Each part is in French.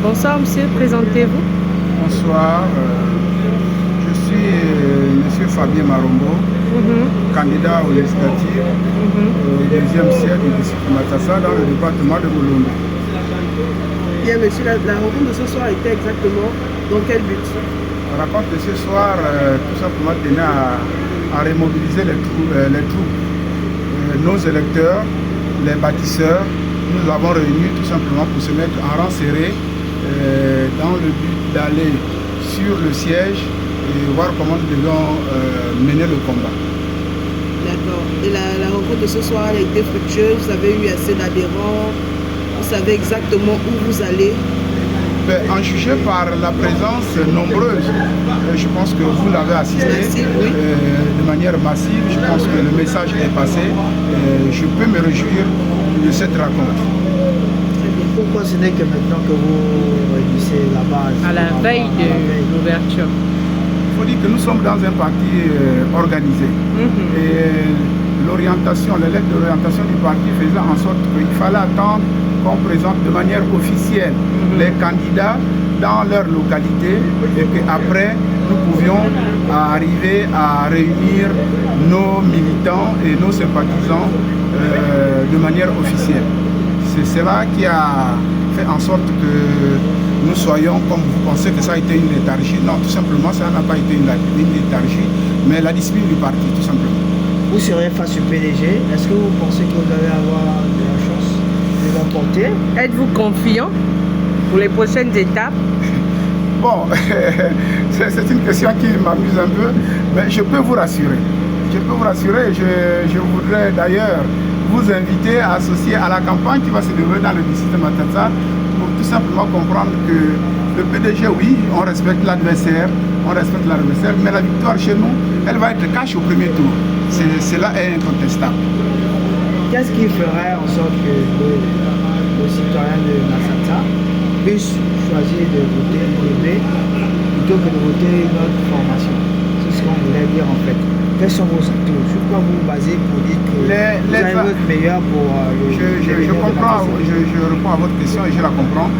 Bonsoir monsieur, présentez-vous. Bonsoir, je suis monsieur Fabien Marombo, candidat aux législatives au deuxième siècle du district de Matassa dans le département de Boulogne. Bien monsieur, la rencontre de ce soir était exactement dans quel but? La rencontre de ce soir, tout simplement tenait à remobiliser les troupes, nos électeurs, les bâtisseurs. Nous avons réunis tout simplement pour se mettre en rang serré dans le but d'aller sur le siège et voir comment nous devons mener le combat. D'accord. Et la rencontre de ce soir a été fructueuse, vous avez eu assez d'adhérents, vous savez exactement où vous allez? En jugé par la présence nombreuse, je pense que vous l'avez assisté oui. De manière massive. Je pense que le message est passé. Je peux me réjouir de cette rencontre. Très bien. Pourquoi ce n'est que maintenant que vous réunissez la base? À la veille de l'ouverture. Il faut dire que nous sommes dans un parti organisé. Et l'orientation, les lettres d'orientation du parti faisaient en sorte qu'il fallait attendre qu'on présente de manière officielle les candidats dans leur localité et qu'après nous pouvions arriver à réunir nos militants et nos sympathisants de manière officielle. C'est cela qui a fait en sorte que nous soyons, comme vous pensez que ça a été une léthargie. Non, tout simplement, ça n'a pas été une léthargie, mais la discipline du parti, tout simplement. Vous serez face au PDG. Est-ce que vous pensez que vous allez avoir de la chance de l'emporter? Êtes-vous confiant pour les prochaines étapes? Bon, c'est une question qui m'amuse un peu, mais je peux vous rassurer. Je peux vous rassurer, je voudrais d'ailleurs vous inviter à associer à la campagne qui va se dérouler dans le district de Matassa pour tout simplement comprendre que le PDG, oui, on respecte l'adversaire, mais la victoire chez nous, elle va être cachée au premier tour. Cela est incontestable. Qu'est-ce qui ferait en sorte que le citoyen de Matassa puisse choisir de voter privé plutôt que de voter notre formation? C'est ce qu'on voulait dire en fait. Quels sont vos atouts? Sur quoi vous vous basez pour dire que vous allez votre meilleur pour je comprends, je réponds à votre question et je la comprends.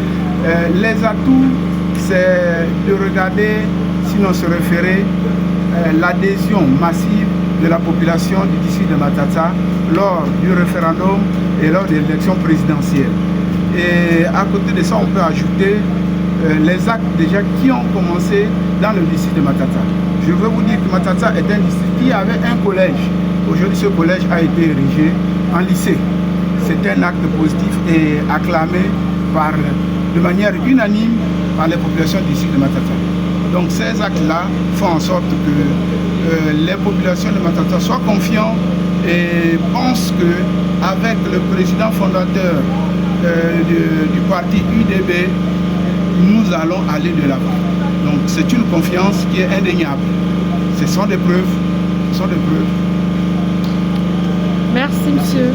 Les atouts, c'est de regarder, si l'on se référait, l'adhésion massive de la population du district de Matassa lors du référendum et lors des élections présidentielles. Et à côté de ça, on peut ajouter les actes déjà qui ont commencé dans le district de Matassa. Je veux vous dire que Matassa est un district qui avait un collège. Aujourd'hui, ce collège a été érigé en lycée. C'est un acte positif et acclamé de manière unanime par les populations du district de Matassa. Donc ces actes-là font en sorte que les populations de Matassa soient confiants et pensent qu'avec le président fondateur du parti UDB, nous allons aller de l'avant. Donc c'est une confiance qui est indéniable. Ce sont des preuves. Merci monsieur.